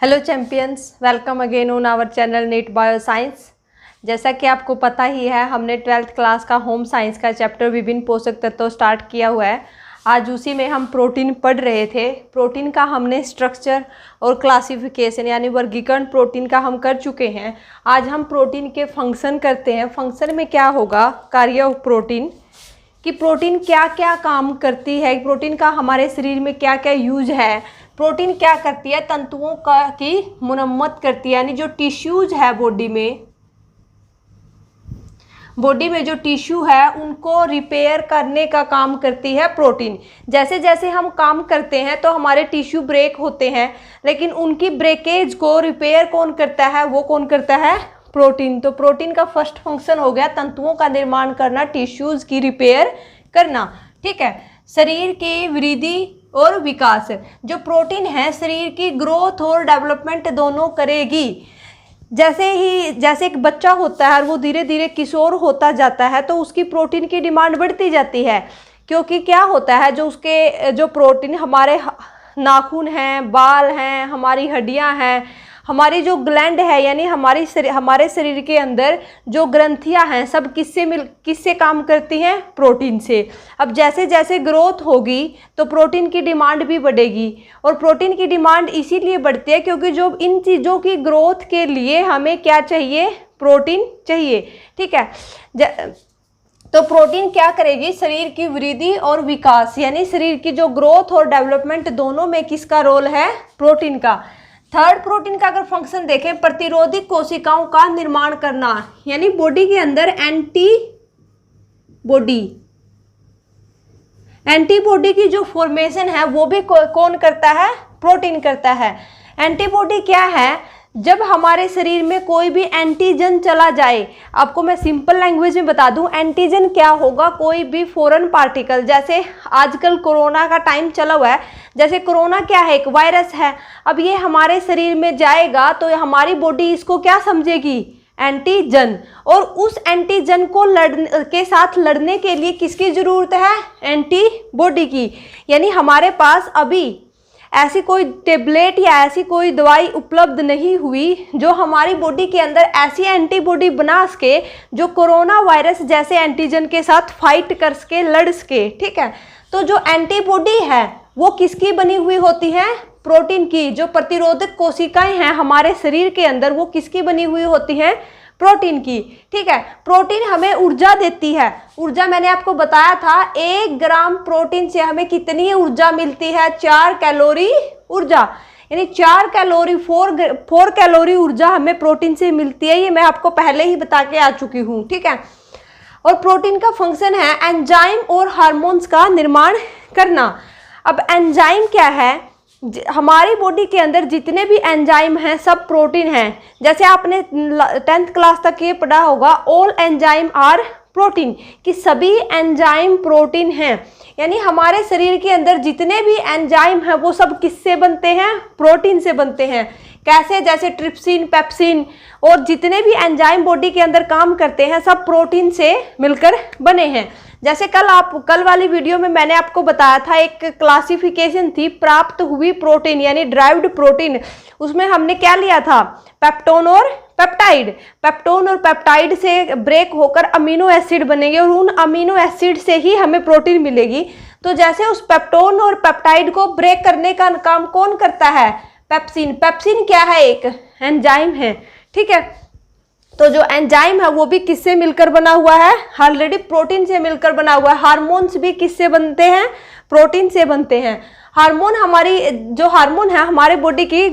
Hello champions, welcome again on our channel NEET bio science. जैसा कि आपको पता ही है, हमने 12th क्लास का होम साइंस का चैप्टर विभिन्न पोषक तत्व स्टार्ट किया हुआ है। आज उसी में हम प्रोटीन पढ़ रहे थे। प्रोटीन का हमने स्ट्रक्चर और क्लासिफिकेशन यानी वर्गीकरण प्रोटीन का हम कर चुके हैं। आज हम प्रोटीन के फंक्शन करते हैं। फंक्शन में क्या होगा, कार्य ऑफ प्रोटीन, कि प्रोटीन क्या क्या काम करती है, प्रोटीन का हमारे शरीर में क्या क्या यूज है, प्रोटीन क्या करती है, तंतुओं की मुरम्मत करती है, यानी जो टिश्यूज है बॉडी में जो टिश्यू है उनको रिपेयर करने का काम करती है प्रोटीन। जैसे जैसे हम काम करते हैं तो हमारे टिश्यू ब्रेक होते हैं, लेकिन उनकी ब्रेकेज को रिपेयर कौन करता है, वो कौन करता है, प्रोटीन। तो प्रोटीन का फर्स्ट फंक्शन हो गया तंतुओं का निर्माण करना, टिश्यूज की रिपेयर करना। ठीक है, शरीर की वृद्धि और विकास, जो प्रोटीन है शरीर की ग्रोथ और डेवलपमेंट दोनों करेगी। जैसे एक बच्चा होता है और वो धीरे धीरे किशोर होता जाता है तो उसकी प्रोटीन की डिमांड बढ़ती जाती है, क्योंकि क्या होता है, जो प्रोटीन हमारे नाखून हैं, बाल हैं, हमारी हड्डियां हैं, हमारी जो ग्लैंड है यानी हमारे शरीर के अंदर जो ग्रंथियां हैं, सब किससे काम करती हैं, प्रोटीन से। अब जैसे जैसे ग्रोथ होगी तो प्रोटीन की डिमांड भी बढ़ेगी, और प्रोटीन की डिमांड इसीलिए बढ़ती है क्योंकि जो इन चीज़ों की ग्रोथ के लिए हमें क्या चाहिए, प्रोटीन चाहिए। ठीक है, तो प्रोटीन क्या करेगी, शरीर की वृद्धि और विकास यानी शरीर की जो ग्रोथ और डेवलपमेंट दोनों में किसका रोल है, प्रोटीन का। थर्ड, प्रोटीन का अगर फंक्शन देखें, प्रतिरोधी कोशिकाओं का निर्माण करना, यानी बॉडी के अंदर एंटीबॉडी की जो फॉर्मेशन है वो भी कौन करता है, प्रोटीन करता है। एंटीबॉडी क्या है, जब हमारे शरीर में कोई भी एंटीजन चला जाए, आपको मैं सिंपल लैंग्वेज में बता दूं, एंटीजन क्या होगा, कोई भी फॉरेन पार्टिकल। जैसे आजकल कोरोना का टाइम चला हुआ है, जैसे कोरोना क्या है, एक वायरस है। अब ये हमारे शरीर में जाएगा तो हमारी बॉडी इसको क्या समझेगी, एंटीजन, और उस एंटीजन को के साथ लड़ने के लिए किसकी जरूरत है, एंटीबॉडी की। यानी हमारे पास अभी ऐसी कोई टेबलेट या ऐसी कोई दवाई उपलब्ध नहीं हुई जो हमारी बॉडी के अंदर ऐसी एंटीबॉडी बना सके जो कोरोना वायरस जैसे एंटीजन के साथ फाइट कर सके, लड़ सके। ठीक है, तो जो एंटीबॉडी है वो किसकी बनी हुई होती है, प्रोटीन की। जो प्रतिरोधक कोशिकाएं हैं हमारे शरीर के अंदर वो किसकी बनी हुई होती हैं, प्रोटीन की। ठीक है, प्रोटीन हमें ऊर्जा देती है। ऊर्जा मैंने आपको बताया था, 1 ग्राम प्रोटीन से हमें कितनी ऊर्जा मिलती है, 4 कैलोरी ऊर्जा, यानी 4 कैलोरी 4 कैलोरी ऊर्जा हमें प्रोटीन से मिलती है। ये मैं आपको पहले ही बता के आ चुकी हूँ। ठीक है, और प्रोटीन का फंक्शन है एंजाइम और हार्मोन्स का निर्माण करना। अब एंजाइम क्या है, हमारी बॉडी के अंदर जितने भी एंजाइम हैं सब प्रोटीन हैं। जैसे आपने 10th क्लास तक ये पढ़ा होगा, ऑल एंजाइम आर प्रोटीन, कि सभी एंजाइम प्रोटीन हैं। यानी हमारे शरीर के अंदर जितने भी एंजाइम हैं वो सब किससे बनते हैं, प्रोटीन से बनते हैं। कैसे, जैसे ट्रिप्सिन, पेप्सिन और जितने भी एंजाइम बॉडी के अंदर काम करते हैं सब प्रोटीन से मिलकर बने हैं। जैसे कल वाली वीडियो में मैंने आपको बताया था, एक क्लासिफिकेशन थी प्राप्त हुई प्रोटीन यानी ड्राइव्ड प्रोटीन। उसमें हमने क्या लिया था, पेप्टोन और पेप्टाइड। पेप्टोन और पेप्टाइड से ब्रेक होकर अमीनो एसिड बनेंगे और उन अमीनो एसिड से ही हमें प्रोटीन मिलेगी। तो जैसे उस पेप्टोन और पेप्टाइड को ब्रेक करने का काम कौन करता है, पेप्सिन। पेप्सिन क्या है, एक एंजाइम है। ठीक है, तो जो एंजाइम है वो भी किससे मिलकर बना हुआ है, ऑलरेडी प्रोटीन से मिलकर बना हुआ है। हार्मोन्स भी किससे बनते हैं, प्रोटीन से बनते हैं। हार्मोन हार्मोन है हमारे बॉडी की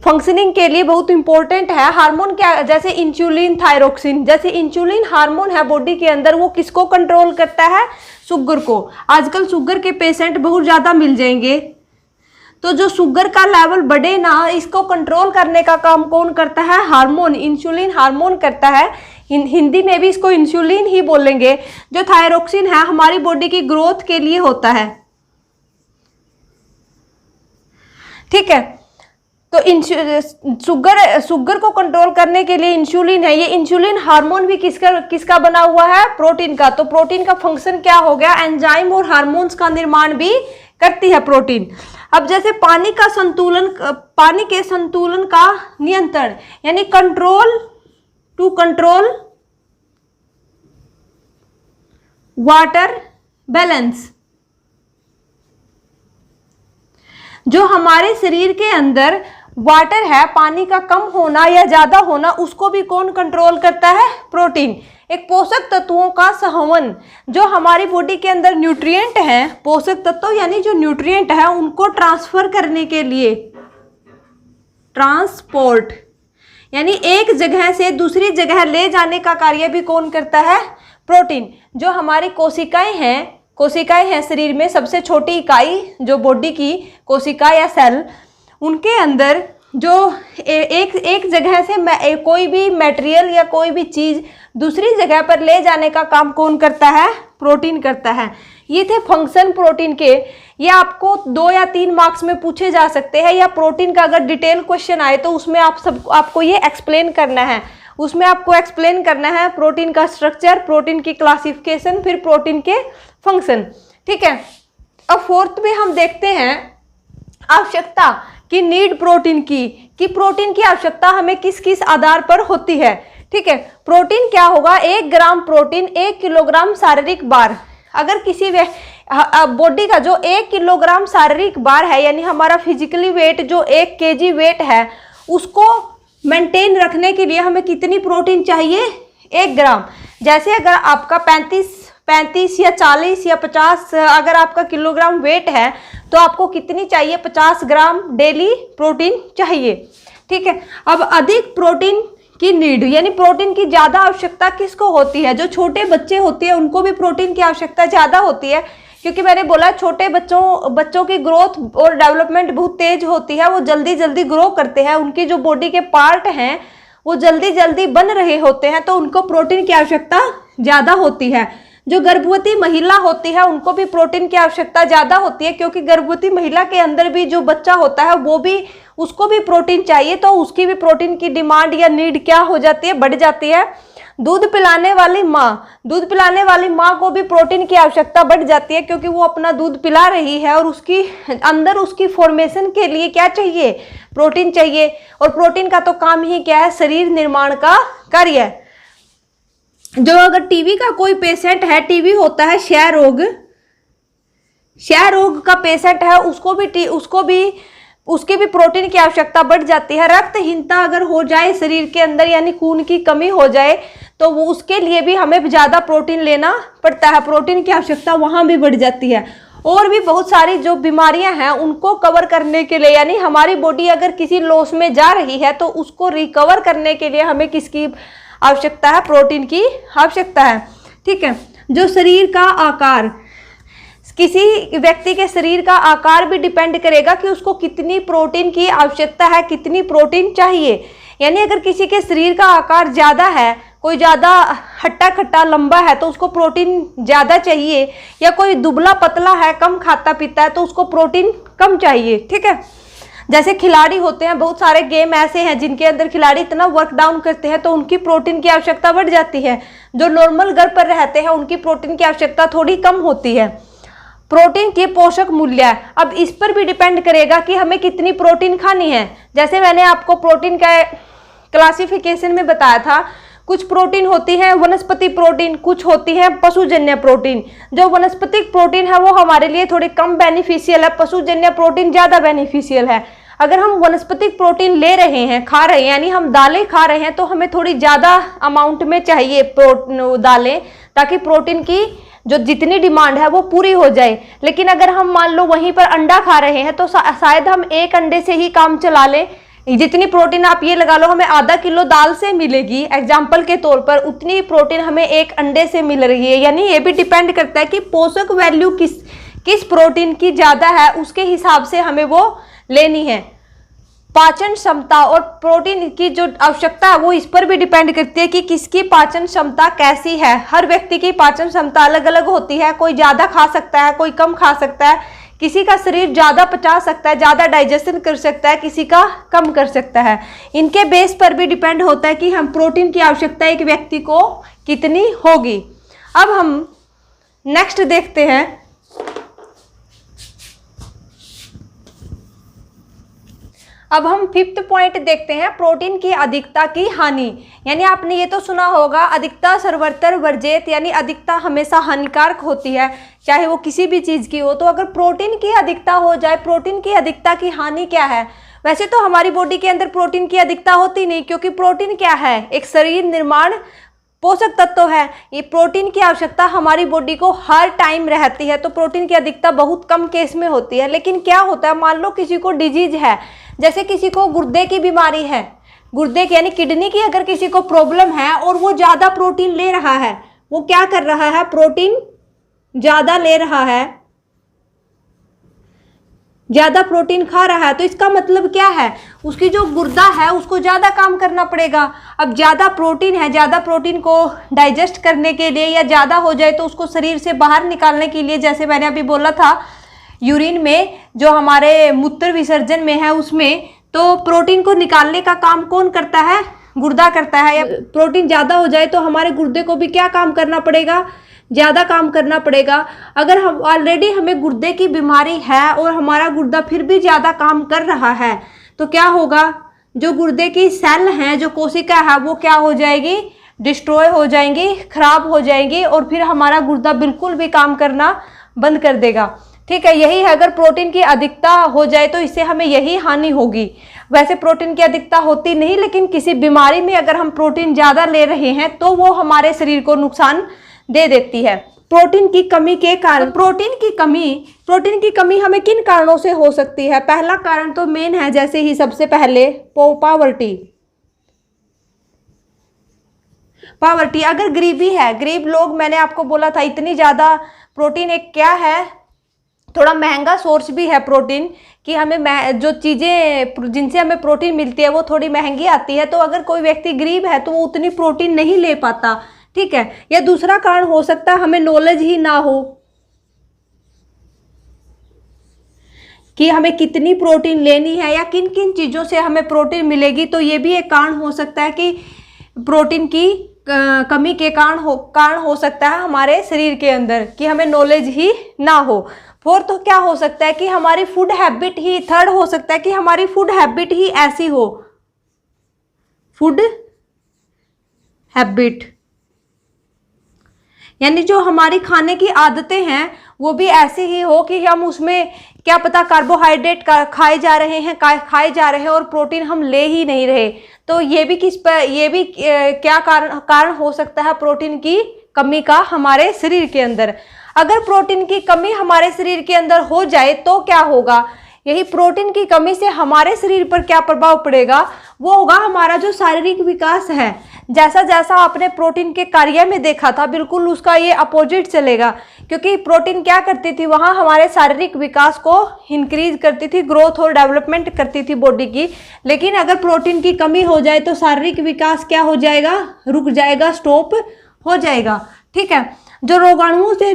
फंक्शनिंग के लिए बहुत इंपॉर्टेंट है। हार्मोन क्या, जैसे इंसुलिन, थायरोक्सिन, जैसे इंसुलिन हार्मोन है बॉडी के अंदर, वो किसको कंट्रोल करता है, शुगर को। आजकल शुगर के पेशेंट बहुत ज़्यादा मिल जाएंगे, तो जो शुगर का लेवल बढ़े ना, इसको कंट्रोल करने का काम कौन करता है, हार्मोन, इंसुलिन हार्मोन करता है। हिंदी में भी इसको इंसुलिन ही बोलेंगे। जो थायरोक्सिन है हमारी बॉडी की ग्रोथ के लिए होता है। ठीक है, तो शुगर को कंट्रोल करने के लिए इंसुलिन है। ये इंसुलिन हार्मोन भी किसका बना हुआ है, प्रोटीन का। तो प्रोटीन का फंक्शन क्या हो गया, एंजाइम और हार्मोन्स का निर्माण भी करती है प्रोटीन। अब जैसे पानी के संतुलन का नियंत्रण, यानी control to control water balance. जो हमारे शरीर के अंदर वाटर है, पानी का कम होना या ज्यादा होना, उसको भी कौन कंट्रोल करता है? प्रोटीन। एक पोषक तत्वों का संवहन, जो हमारी बॉडी के अंदर न्यूट्रिएंट हैं, पोषक तत्व यानी जो न्यूट्रिएंट है उनको ट्रांसफर करने के लिए, ट्रांसपोर्ट यानी एक जगह से दूसरी जगह ले जाने का कार्य भी कौन करता है? प्रोटीन। जो हमारी कोशिकाएं हैं शरीर में, सबसे छोटी इकाई जो बॉडी की कोशिका या सेल, उनके अंदर जो एक जगह से कोई भी मटेरियल या कोई भी चीज़ दूसरी जगह पर ले जाने का काम कौन करता है? प्रोटीन करता है। ये थे फंक्शन प्रोटीन के। ये आपको 2 या 3 मार्क्स में पूछे जा सकते हैं, या प्रोटीन का अगर डिटेल क्वेश्चन आए तो उसमें आपको ये एक्सप्लेन करना है। उसमें आपको एक्सप्लेन करना है प्रोटीन का स्ट्रक्चर, प्रोटीन की क्लासिफिकेशन, फिर प्रोटीन के फंक्शन। ठीक है। अब फोर्थ में हम देखते हैं आवश्यकता की, नीड प्रोटीन की, कि प्रोटीन की आवश्यकता हमें किस किस आधार पर होती है। ठीक है। प्रोटीन क्या होगा? 1 ग्राम प्रोटीन 1 किलोग्राम शारीरिक भार। अगर किसी बॉडी का जो 1 किलोग्राम शारीरिक भार है, यानी हमारा फिजिकली वेट जो 1 केजी वेट है, उसको मेंटेन रखने के लिए हमें कितनी प्रोटीन चाहिए? 1 ग्राम। जैसे अगर आपका 35 या 40 या 50 अगर आपका किलोग्राम वेट है, तो आपको कितनी चाहिए? 50 ग्राम डेली प्रोटीन चाहिए। ठीक है। अब अधिक प्रोटीन की नीड, यानी प्रोटीन की ज़्यादा आवश्यकता किसको होती है? जो छोटे बच्चे होते हैं उनको भी प्रोटीन की आवश्यकता ज़्यादा होती है, क्योंकि मैंने बोला छोटे बच्चों की ग्रोथ और डेवलपमेंट बहुत तेज होती है, वो जल्दी जल्दी ग्रो करते हैं, उनकी जो बॉडी के पार्ट हैं वो जल्दी जल्दी बन रहे होते हैं, तो उनको प्रोटीन की आवश्यकता ज़्यादा होती है। जो गर्भवती महिला होती है उनको भी प्रोटीन की आवश्यकता ज़्यादा होती है, क्योंकि गर्भवती महिला के अंदर भी जो बच्चा होता है उसको भी प्रोटीन चाहिए, तो उसकी भी प्रोटीन की डिमांड या नीड क्या हो जाती है? बढ़ जाती है। दूध पिलाने वाली माँ को भी प्रोटीन की आवश्यकता बढ़ जाती है, क्योंकि वो अपना दूध पिला रही है और उसकी फॉर्मेशन के लिए क्या चाहिए? प्रोटीन चाहिए। और प्रोटीन का तो काम ही क्या है? शरीर निर्माण का कार्य। जो अगर टीबी का कोई पेशेंट है, टीबी होता है क्षय रोग का पेशेंट है, उसकी भी प्रोटीन की आवश्यकता बढ़ जाती है। रक्तहीनता अगर हो जाए शरीर के अंदर, यानी खून की कमी हो जाए, तो वो उसके लिए भी हमें ज़्यादा प्रोटीन लेना पड़ता है, प्रोटीन की आवश्यकता वहाँ भी बढ़ जाती है। और भी बहुत सारी जो बीमारियां हैं उनको कवर करने के लिए, यानी हमारी बॉडी अगर किसी लॉस में जा रही है तो उसको रिकवर करने के लिए हमें किसकी आवश्यकता है? प्रोटीन की आवश्यकता है। ठीक है। जो शरीर का आकार, किसी व्यक्ति के शरीर का आकार भी डिपेंड करेगा कि उसको कितनी प्रोटीन की आवश्यकता है, कितनी प्रोटीन चाहिए। यानी अगर किसी के शरीर का आकार ज़्यादा है, कोई ज़्यादा हट्टा खट्टा लंबा है, तो उसको प्रोटीन ज़्यादा चाहिए, या कोई दुबला पतला है, कम खाता पीता है, तो उसको प्रोटीन कम चाहिए। ठीक है। जैसे खिलाड़ी होते हैं, बहुत सारे गेम ऐसे हैं जिनके अंदर खिलाड़ी इतना वर्क डाउन करते हैं तो उनकी प्रोटीन की आवश्यकता बढ़ जाती है। जो नॉर्मल घर पर रहते हैं उनकी प्रोटीन की आवश्यकता थोड़ी कम होती है। प्रोटीन के पोषक मूल्य, अब इस पर भी डिपेंड करेगा कि हमें कितनी प्रोटीन खानी है। जैसे मैंने आपको प्रोटीन का क्लासिफिकेशन में बताया था, कुछ प्रोटीन होती है वनस्पति प्रोटीन, कुछ होती है पशुजन्य प्रोटीन। जो वनस्पतिक प्रोटीन है वो हमारे लिए थोड़ी कम बेनिफिशियल है, पशुजन्य प्रोटीन ज़्यादा बेनिफिशियल है। अगर हम वनस्पतिक प्रोटीन ले रहे हैं, खा रहे हैं, यानी हम दालें खा रहे हैं, तो हमें थोड़ी ज़्यादा अमाउंट में चाहिए दालें, ताकि प्रोटीन की जो जितनी डिमांड है वो पूरी हो जाए। लेकिन अगर हम मान लो वहीं पर अंडा खा रहे हैं तो शायद हम एक अंडे से ही काम चला लें। जितनी प्रोटीन आप ये लगा लो हमें आधा किलो दाल से मिलेगी एग्जाम्पल के तौर पर, उतनी प्रोटीन हमें एक अंडे से मिल रही है। यानी ये भी डिपेंड करता है कि पोषक वैल्यू किस प्रोटीन की ज़्यादा है, उसके हिसाब से हमें वो लेनी है। पाचन क्षमता और प्रोटीन की जो आवश्यकता है वो इस पर भी डिपेंड करती है कि किसकी पाचन क्षमता कैसी है। हर व्यक्ति की पाचन क्षमता अलग अलग होती है, कोई ज़्यादा खा सकता है, कोई कम खा सकता है, किसी का शरीर ज़्यादा पचा सकता है, ज़्यादा डाइजेशन कर सकता है, किसी का कम कर सकता है। इनके बेस पर भी डिपेंड होता है कि हम प्रोटीन की आवश्यकता एक व्यक्ति को कितनी होगी। अब हम नेक्स्ट देखते हैं अब हम 5th पॉइंट देखते हैं, प्रोटीन की अधिकता की हानि। यानी आपने ये तो सुना होगा, अधिकता सर्वत्र वर्जित, यानी अधिकता हमेशा हानिकारक होती है, चाहे वो किसी भी चीज़ की हो। तो अगर प्रोटीन की अधिकता हो जाए, प्रोटीन की अधिकता की हानि क्या है? वैसे तो हमारी बॉडी के अंदर प्रोटीन की अधिकता होती नहीं, क्योंकि प्रोटीन क्या है, एक शरीर निर्माण पोषक तत्व है। ये प्रोटीन की आवश्यकता हमारी बॉडी को हर टाइम रहती है, तो प्रोटीन की अधिकता बहुत कम केस में होती है। लेकिन क्या होता है, मान लो किसी को डिजीज है, जैसे किसी को गुर्दे की बीमारी है, गुर्दे की यानी किडनी की अगर किसी को प्रॉब्लम है और वो ज़्यादा प्रोटीन ले रहा है, वो क्या कर रहा है, प्रोटीन ज़्यादा ले रहा है, ज़्यादा प्रोटीन खा रहा है, तो इसका मतलब क्या है, उसकी जो गुर्दा है उसको ज़्यादा काम करना पड़ेगा। अब ज़्यादा प्रोटीन है, ज़्यादा प्रोटीन को डाइजेस्ट करने के लिए या ज़्यादा हो जाए तो उसको शरीर से बाहर निकालने के लिए, जैसे मैंने अभी बोला था यूरिन में, जो हमारे मूत्र विसर्जन में है उसमें, तो प्रोटीन को निकालने का काम कौन करता है, गुर्दा करता है। या प्रोटीन ज़्यादा हो जाए तो हमारे गुर्दे को भी क्या काम करना पड़ेगा, ज़्यादा काम करना पड़ेगा। अगर हम ऑलरेडी हमें गुर्दे की बीमारी है और हमारा गुर्दा फिर भी ज़्यादा काम कर रहा है, तो क्या होगा, जो गुर्दे की सेल हैं, जो कोशिका है, वो क्या हो जाएगी, डिस्ट्रॉय हो जाएंगी, खराब हो जाएंगी, और फिर हमारा गुर्दा बिल्कुल भी काम करना बंद कर देगा। ठीक है, यही है, अगर प्रोटीन की अधिकता हो जाए तो इससे हमें यही हानि होगी। वैसे प्रोटीन की अधिकता होती नहीं, लेकिन किसी बीमारी में अगर हम प्रोटीन ज़्यादा ले रहे हैं तो वो हमारे शरीर को नुकसान दे देती है। प्रोटीन की कमी के कारण, प्रोटीन की कमी हमें किन कारणों से हो सकती है? पहला कारण तो मेन है, जैसे ही सबसे पहले पावर्टी। अगर गरीबी है, गरीब लोग, मैंने आपको बोला था इतनी ज़्यादा प्रोटीन एक क्या है, थोड़ा महंगा सोर्स भी है प्रोटीन, कि हमें जो चीज़ें जिनसे हमें प्रोटीन मिलती है वो थोड़ी महंगी आती है। तो अगर कोई व्यक्ति गरीब है तो वो उतनी प्रोटीन नहीं ले पाता। ठीक है, या दूसरा कारण हो सकता है हमें नॉलेज ही ना हो कि हमें कितनी प्रोटीन लेनी है या किन किन चीज़ों से हमें प्रोटीन मिलेगी। तो ये भी एक कारण हो सकता है कि प्रोटीन की कमी के कारण हो सकता है हमारे शरीर के अंदर, कि हमें नॉलेज ही ना हो। फोर्थ तो क्या हो सकता है कि हमारी फूड हैबिट ही, थर्ड हो सकता है कि हमारी फूड हैबिट ही ऐसी हो, फूड हैबिट यानी जो हमारी खाने की आदतें हैं वो भी ऐसी ही हो कि हम उसमें क्या पता कार्बोहाइड्रेट खाए जा रहे हैं और प्रोटीन हम ले ही नहीं रहे। तो ये भी क्या कारण हो सकता है प्रोटीन की कमी का हमारे शरीर के अंदर। अगर प्रोटीन की कमी हमारे शरीर के अंदर हो जाए तो क्या होगा, यही प्रोटीन की कमी से हमारे शरीर पर क्या प्रभाव पड़ेगा, वो होगा हमारा जो शारीरिक विकास है। जैसा जैसा आपने प्रोटीन के कार्य में देखा था, बिल्कुल उसका ये अपोजिट चलेगा, क्योंकि प्रोटीन क्या करती थी, वहाँ हमारे शारीरिक विकास को इंक्रीज करती थी, ग्रोथ और डेवलपमेंट करती थी बॉडी की। लेकिन अगर प्रोटीन की कमी हो जाए तो शारीरिक विकास क्या हो जाएगा, रुक जाएगा, स्टॉप हो जाएगा। ठीक है, जो रोगाणुओं से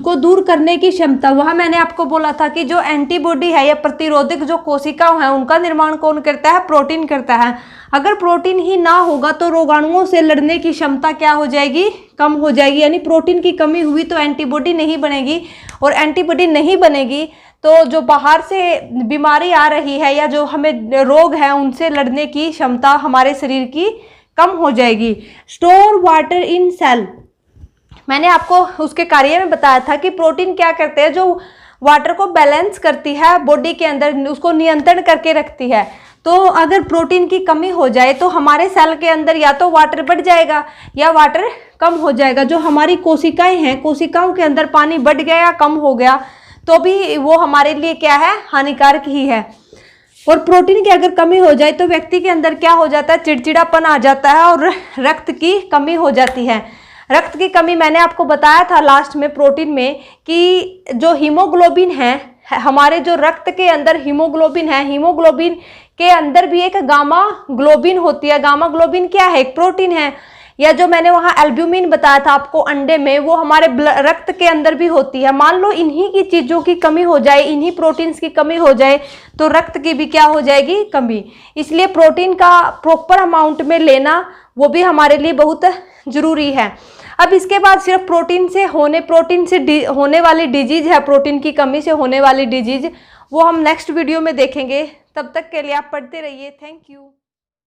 को दूर करने की क्षमता, वह मैंने आपको बोला था कि जो एंटीबॉडी है या प्रतिरोधक जो कोशिकाएं हैं उनका निर्माण कौन करता है, प्रोटीन करता है। अगर प्रोटीन ही ना होगा तो रोगाणुओं से लड़ने की क्षमता क्या हो जाएगी, कम हो जाएगी। यानी प्रोटीन की कमी हुई तो एंटीबॉडी नहीं बनेगी, और एंटीबॉडी नहीं बनेगी तो जो बाहर से बीमारी आ रही है या जो हमें रोग है उनसे लड़ने की क्षमता हमारे शरीर की कम हो जाएगी। स्टोर वाटर इन सेल, मैंने आपको उसके कार्य में बताया था कि प्रोटीन क्या करते हैं, जो वाटर को बैलेंस करती है बॉडी के अंदर, उसको नियंत्रण करके रखती है। तो अगर प्रोटीन की कमी हो जाए तो हमारे सेल के अंदर या तो वाटर बढ़ जाएगा या वाटर कम हो जाएगा। जो हमारी कोशिकाएं हैं, कोशिकाओं के अंदर पानी बढ़ गया या कम हो गया तो भी वो हमारे लिए क्या है, हानिकारक ही है। और प्रोटीन की अगर कमी हो जाए तो व्यक्ति के अंदर क्या हो जाता है, चिड़चिड़ापन आ जाता है और रक्त की कमी हो जाती है। रक्त की कमी मैंने आपको बताया था लास्ट में प्रोटीन में कि जो हीमोग्लोबिन है, हमारे जो रक्त के अंदर हीमोग्लोबिन है, हीमोग्लोबिन के अंदर भी एक गामा ग्लोबिन होती है। गामा ग्लोबिन क्या है, एक प्रोटीन है। या जो मैंने वहाँ एल्ब्यूमिन बताया था आपको अंडे में, वो हमारे रक्त के अंदर भी होती है। मान लो इन्हीं की चीज़ों की कमी हो जाए, इन्हीं प्रोटीन्स की कमी हो जाए तो रक्त की भी क्या हो जाएगी, कमी। इसलिए प्रोटीन का प्रॉपर अमाउंट में लेना वो भी हमारे लिए बहुत ज़रूरी है। अब इसके बाद सिर्फ प्रोटीन से होने वाली डिजीज है, प्रोटीन की कमी से होने वाली डिजीज, वो हम नेक्स्ट वीडियो में देखेंगे। तब तक के लिए आप पढ़ते रहिए। Thank you.